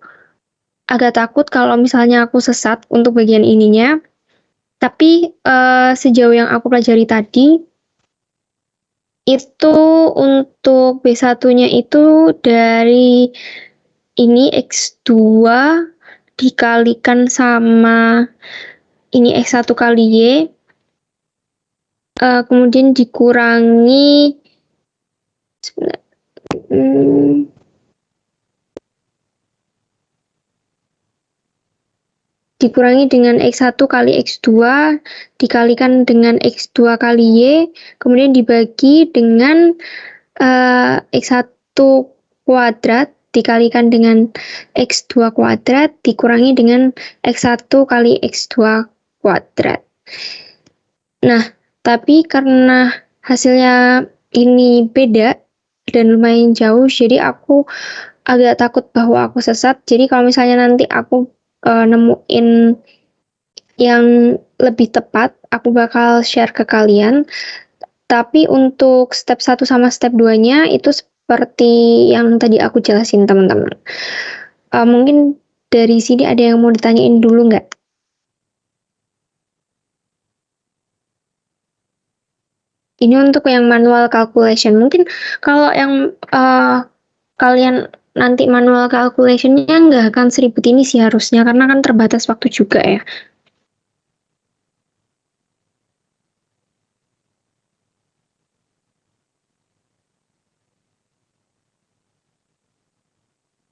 agak takut kalau misalnya aku sesat untuk bagian ininya. Tapi sejauh yang aku pelajari tadi, itu untuk B1-nya itu dari ini X2 dikalikan sama ini X1 kali Y, kemudian dikurangi dengan X1 kali X2 dikalikan dengan X2 kali Y, kemudian dibagi dengan X1 kuadrat dikalikan dengan X2 kuadrat dikurangi dengan X1 kali X2 kuadrat. Nah, tapi karena hasilnya ini beda dan lumayan jauh, jadi aku agak takut bahwa aku sesat. Jadi kalau misalnya nanti aku nemuin yang lebih tepat, aku bakal share ke kalian. Tapi untuk step 1 sama step 2-nya itu seperti yang tadi aku jelasin, teman-teman. Mungkin dari sini ada yang mau ditanyain dulu nggak? Ini untuk yang manual calculation. Mungkin kalau yang kalian nanti manual calculation-nya nggak akan seribet ini sih harusnya, karena kan terbatas waktu juga ya.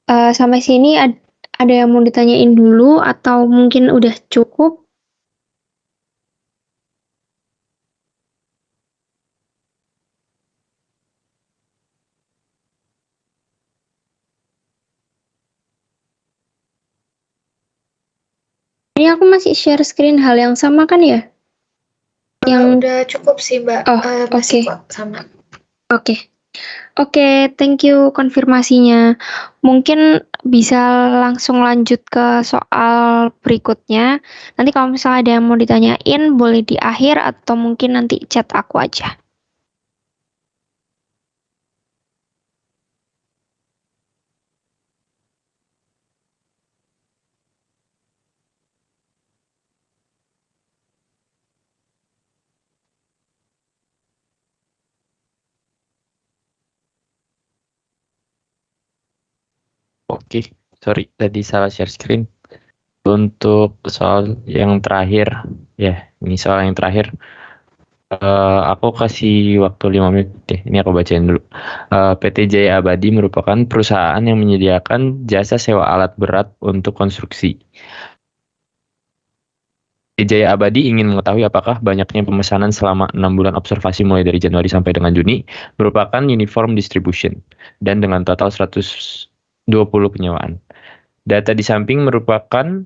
Sampai sini ada yang mau ditanyain dulu atau mungkin udah cukup? Ini aku masih share screen hal yang sama kan ya? Udah cukup sih, Mbak. Oh, Masih oke. kok sama. Oke. Oke, thank you konfirmasinya. Mungkin bisa langsung lanjut ke soal berikutnya. Nanti kalau misalnya ada yang mau ditanyain, boleh di akhir atau mungkin nanti chat aku aja. Oke, sorry tadi salah share screen. Untuk soal yang terakhir, ya ini soal yang terakhir. Aku kasih waktu 5 menit deh. Ini aku bacain dulu. PT Jaya Abadi merupakan perusahaan yang menyediakan jasa sewa alat berat untuk konstruksi. PT Jaya Abadi ingin mengetahui apakah banyaknya pemesanan selama 6 bulan observasi mulai dari Januari sampai dengan Juni merupakan uniform distribution dan dengan total 120 penyewaan. Data di samping merupakan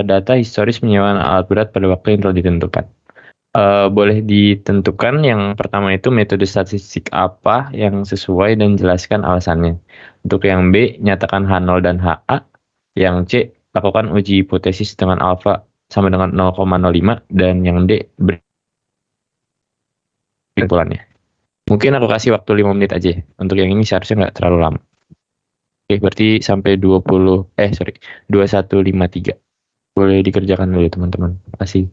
data historis penyewaan alat berat pada waktu yang telah ditentukan. Boleh ditentukan yang pertama itu metode statistik apa yang sesuai dan jelaskan alasannya. Untuk yang B, nyatakan H0 dan HA. Yang C, lakukan uji hipotesis dengan alfa sama dengan 0,05. Dan yang D, beri kesimpulannya. Mungkin aku kasih waktu 5 menit aja. Untuk yang ini seharusnya nggak terlalu lama. Oke, berarti sampai 2153. Boleh dikerjakan dulu teman-teman. Terima kasih.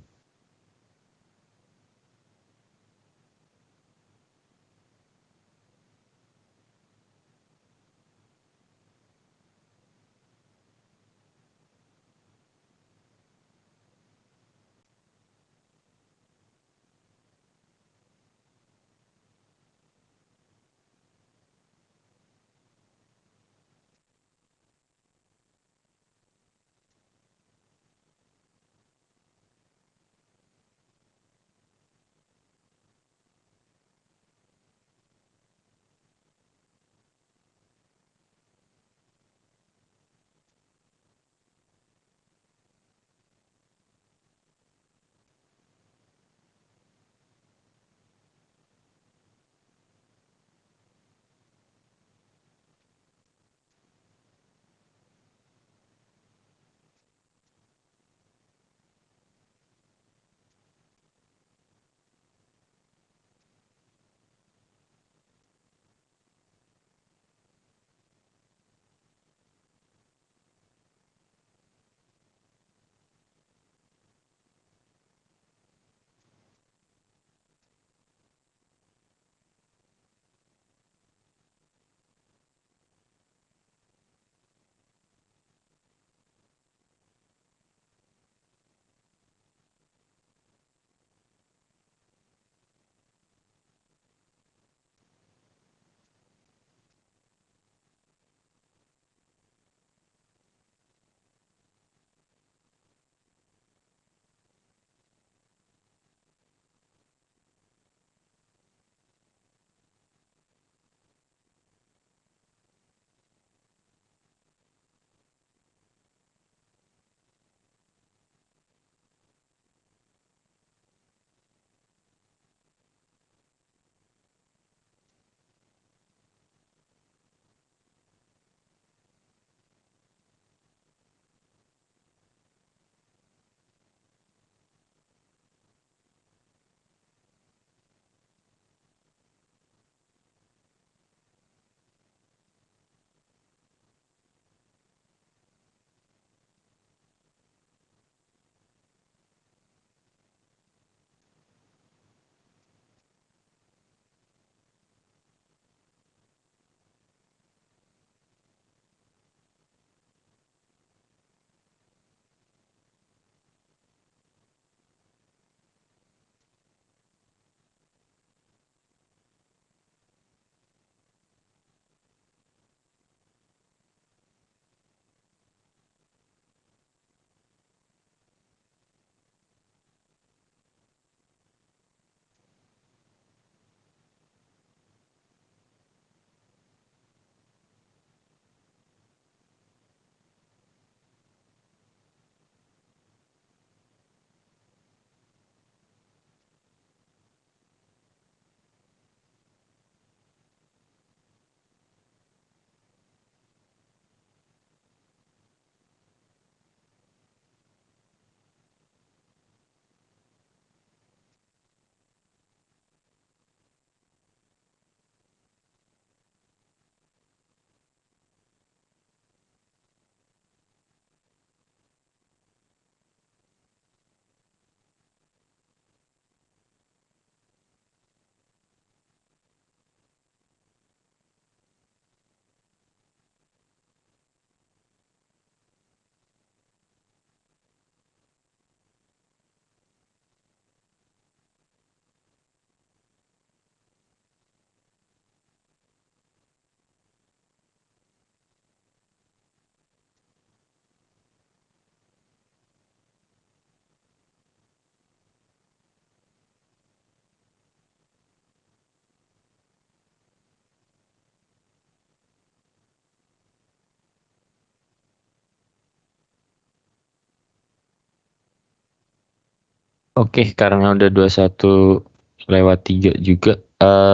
Oke, karena udah 21:03 juga,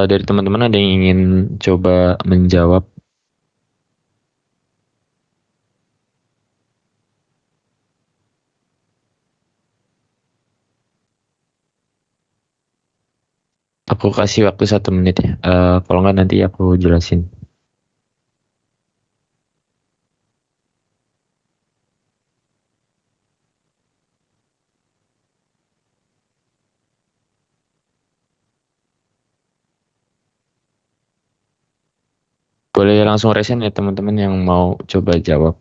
dari teman-teman ada yang ingin coba menjawab? Aku kasih waktu 1 menit ya. Kalau nggak nanti aku jelasin. Boleh langsung resen ya teman-teman yang mau coba jawab.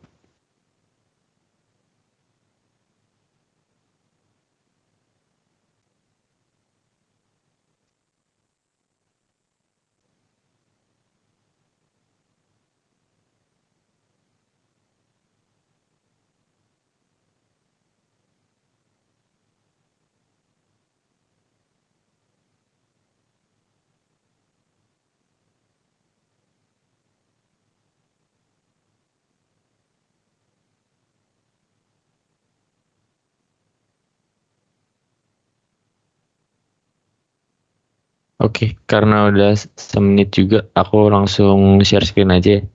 Oke, karena udah 1 menit juga, aku langsung share screen aja ya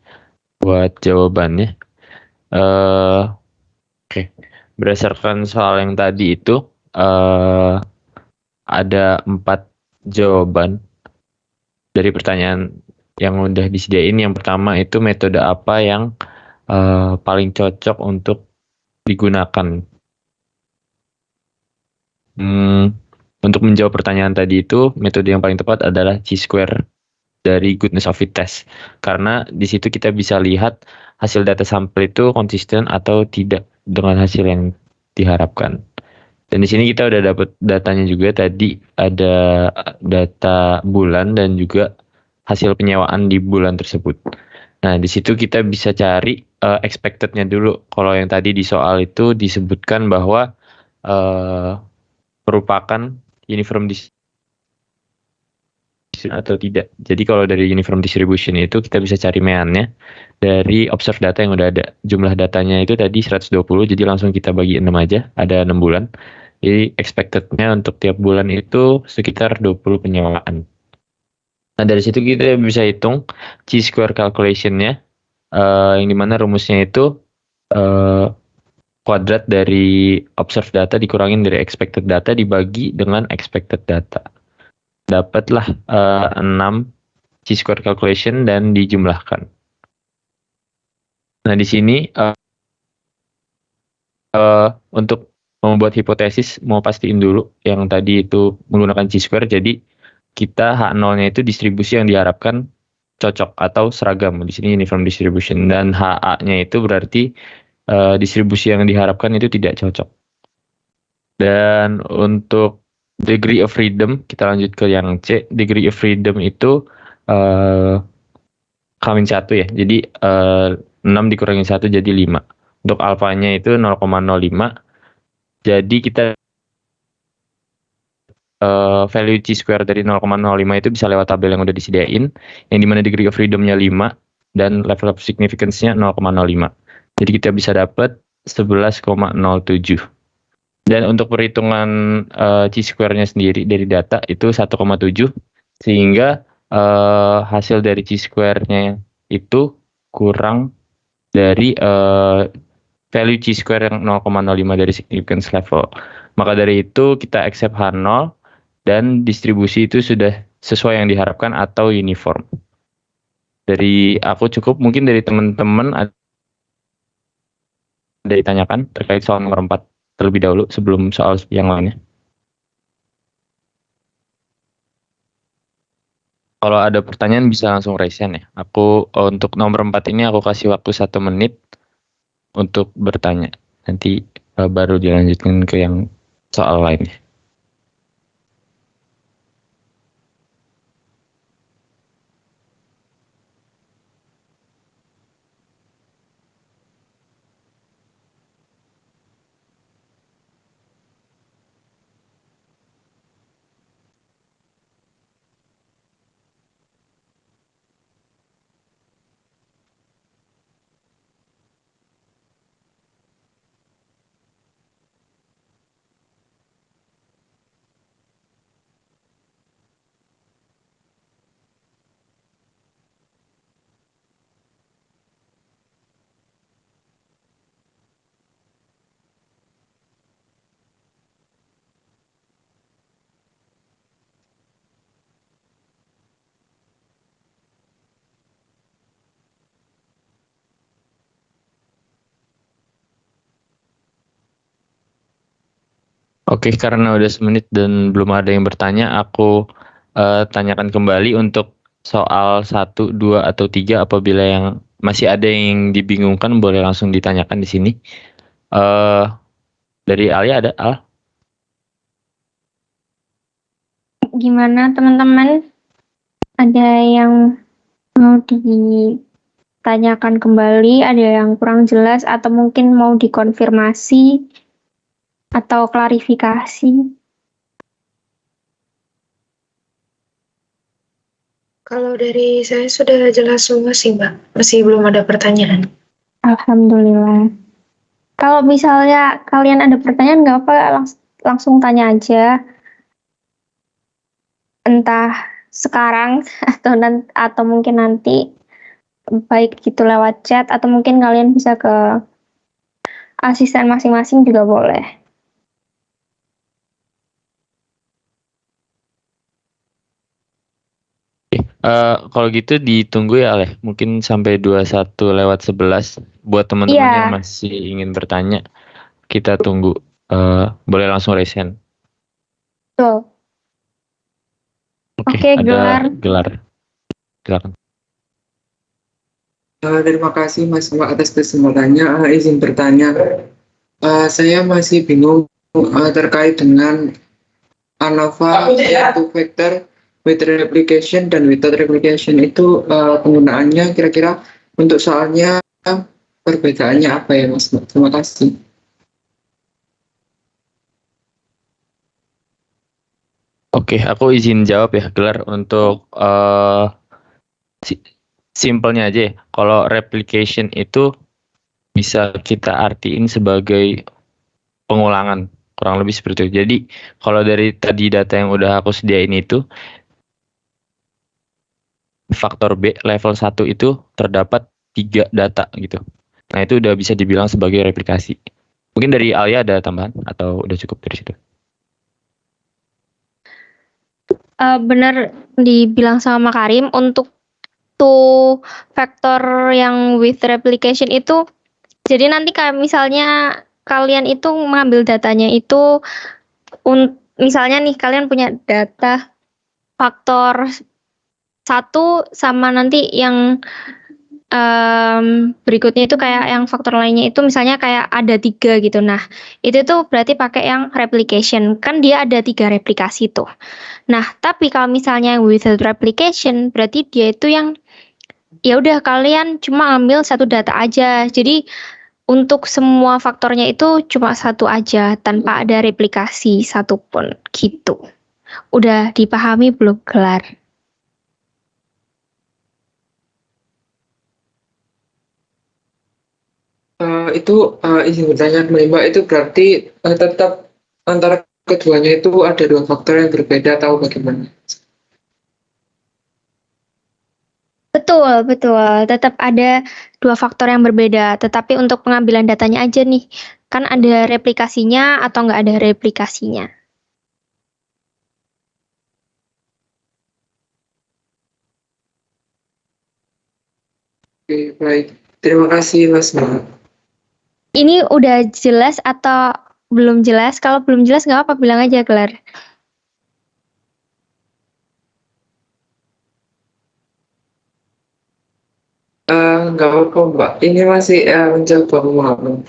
buat jawabannya. Oke, berdasarkan soal yang tadi itu, ada 4 jawaban dari pertanyaan yang udah disediain. Yang pertama itu metode apa yang paling cocok untuk digunakan. Untuk menjawab pertanyaan tadi itu, metode yang paling tepat adalah chi-square dari goodness of fit test. Karena di situ kita bisa lihat hasil data sampel itu konsisten atau tidak dengan hasil yang diharapkan. Dan di sini kita udah dapat datanya juga, tadi ada data bulan dan juga hasil penyewaan di bulan tersebut. Nah, di situ kita bisa cari expected-nya dulu. Kalau yang tadi di soal itu disebutkan bahwa merupakan uniform distribution atau tidak. Jadi kalau dari uniform distribution itu kita bisa cari meannya dari observe data yang udah ada. Jumlah datanya itu tadi 120, jadi langsung kita bagi 6 aja, ada 6 bulan. Jadi expected-nya untuk tiap bulan itu sekitar 20 penyewaan. Nah, dari situ kita bisa hitung chi-square calculation-nya, yang dimana rumusnya itu kuadrat dari observe data dikurangin dari expected data dibagi dengan expected data. Dapatlah 6 chi-square calculation dan dijumlahkan. Nah, di sini untuk membuat hipotesis mau pastiin dulu yang tadi itu menggunakan chi-square. Jadi kita H0-nya itu distribusi yang diharapkan cocok atau seragam. Di sini uniform distribution, dan HA-nya itu berarti distribusi yang diharapkan itu tidak cocok. Dan untuk degree of freedom, kita lanjut ke yang C. Degree of freedom itu Kamin 1 ya. Jadi 6 dikurangi 1 jadi 5. Untuk alfanya itu 0,05. Jadi kita value chi-square dari 0,05 itu bisa lewat tabel yang udah disediain, yang dimana degree of freedom-nya 5 dan level of significance-nya 0,05. Jadi kita bisa dapat 11,07. Dan untuk perhitungan chi-square-nya sendiri dari data itu 1,7, sehingga hasil dari chi-square-nya itu kurang dari value chi-square yang 0,05 dari significance level. Maka dari itu kita accept H0 dan distribusi itu sudah sesuai yang diharapkan atau uniform. Dari aku cukup, mungkin dari teman-teman ada ditanyakan terkait soal nomor 4 terlebih dahulu sebelum soal yang lainnya. Kalau ada pertanyaan bisa langsung raise hand ya. Aku untuk nomor 4 ini aku kasih waktu 1 menit untuk bertanya. Nanti baru dilanjutkan ke yang soal lainnya. Oke, karena udah semenit dan belum ada yang bertanya, aku tanyakan kembali untuk soal 1, 2, atau 3. Apabila yang masih ada yang dibingungkan, boleh langsung ditanyakan di sini. Dari Alia ada? Al? Gimana teman-teman? Ada yang mau ditanyakan kembali, ada yang kurang jelas, atau mungkin mau dikonfirmasi atau klarifikasi? Kalau dari saya sudah jelas semua sih, Mbak. Masih belum ada pertanyaan. Alhamdulillah. Kalau misalnya kalian ada pertanyaan, nggak apa, langsung tanya aja. Entah sekarang atau mungkin nanti, baik gitu lewat chat, atau mungkin kalian bisa ke asisten masing-masing juga boleh. Kalau gitu ditunggu ya, Ale. Mungkin sampai 21:11 buat teman-teman Iya. yang masih ingin bertanya. Kita tunggu. Boleh langsung raise hand. Tuh. Oke, Oke, ada Gelar. Gelar. Silakan. Terima kasih Mas Mbak atas kesempatannya. Izin bertanya, saya masih bingung terkait dengan ANOVA two factor with replication dan without replication itu penggunaannya kira-kira untuk soalnya perbedaannya apa ya Mas Mbak? Terima kasih. Oke, aku izin jawab ya, Gelar. Untuk simpelnya aja ya. Kalau replication itu bisa kita artiin sebagai pengulangan, kurang lebih seperti itu. Jadi kalau dari tadi data yang udah aku sediain itu, faktor B level 1 itu terdapat 3 data gitu. Nah, itu udah bisa dibilang sebagai replikasi. Mungkin dari Alia ada tambahan atau udah cukup dari situ? Benar dibilang sama Karim, untuk two factor yang with replication itu, jadi nanti kayak misalnya kalian itu mengambil datanya itu, misalnya nih kalian punya data faktor 1 sama nanti yang berikutnya itu kayak yang faktor lainnya itu misalnya kayak ada 3 gitu. Nah, itu tuh berarti pakai yang replication. Kan dia ada 3 replikasi tuh. Nah, tapi kalau misalnya without replication, berarti dia itu yang ya udah kalian cuma ambil satu data aja. Jadi untuk semua faktornya itu cuma satu aja tanpa ada replikasi satupun gitu. Udah dipahami belum, Gelar? Itu izin bertanya Mbak, itu berarti tetap antara keduanya itu ada 2 faktor yang berbeda atau bagaimana? Betul, betul. Tetap ada 2 faktor yang berbeda. Tetapi untuk pengambilan datanya aja nih, kan ada replikasinya atau nggak ada replikasinya. Oke, baik. Terima kasih Mas Mbak. Ini udah jelas atau belum jelas? Kalau belum jelas nggak apa, bilang aja, Gelar. Nggak apa-apa Mbak, ini masih mencoba memahami.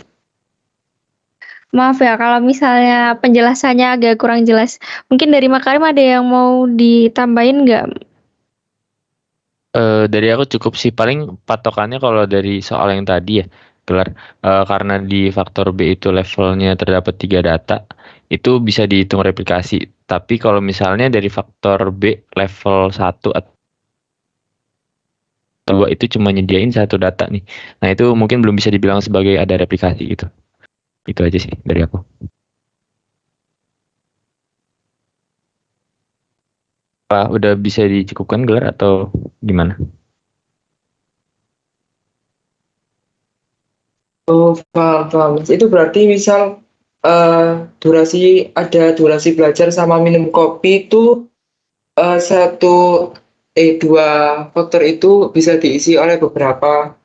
Maaf ya kalau misalnya penjelasannya agak kurang jelas. Mungkin dari Makarim ada yang mau ditambahin nggak? Dari aku cukup sih, paling patokannya kalau dari soal yang tadi ya, Gelar, karena di faktor B itu levelnya terdapat 3 data, itu bisa dihitung replikasi. Tapi kalau misalnya dari faktor B level 1 atau 2 itu cuma nyediain satu data nih. Nah, itu mungkin belum bisa dibilang sebagai ada replikasi gitu. Itu aja sih dari aku. Udah bisa dicukupkan, Gelar, atau gimana? Oh, paham. Itu berarti misal ada durasi belajar sama minum kopi itu dua faktor itu bisa diisi oleh beberapa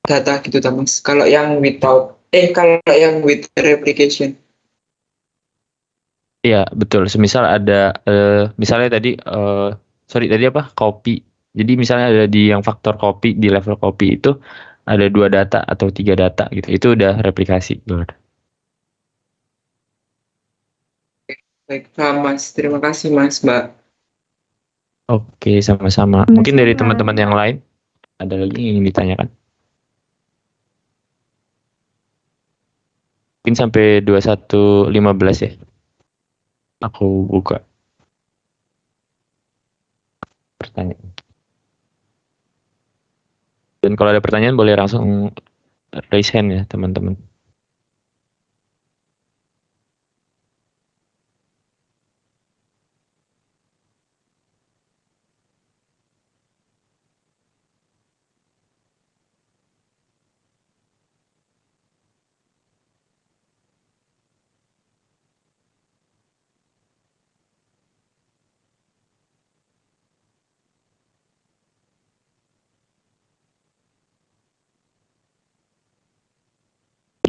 data gitu, Mas. Kalau yang with replication. Iya, betul. Semisal ada misalnya tadi tadi apa? Kopi. Jadi misalnya ada di yang faktor kopi di level kopi itu ada 2 data atau 3 data gitu. Itu udah replikasi. Baik, paham Mas. Terima kasih Mas, Mbak. Oke, sama-sama. Mungkin dari teman-teman yang lain ada lagi yang ingin ditanyakan? Mungkin sampai 21.15 ya. Aku buka pertanyaan. Dan kalau ada pertanyaan boleh langsung raise hand ya, teman-teman.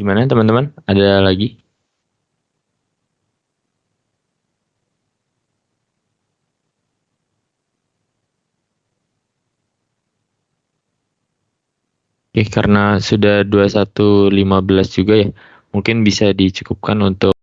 Gimana teman-teman? Ada lagi? Oke, karena sudah 21.15 juga ya, mungkin bisa dicukupkan untuk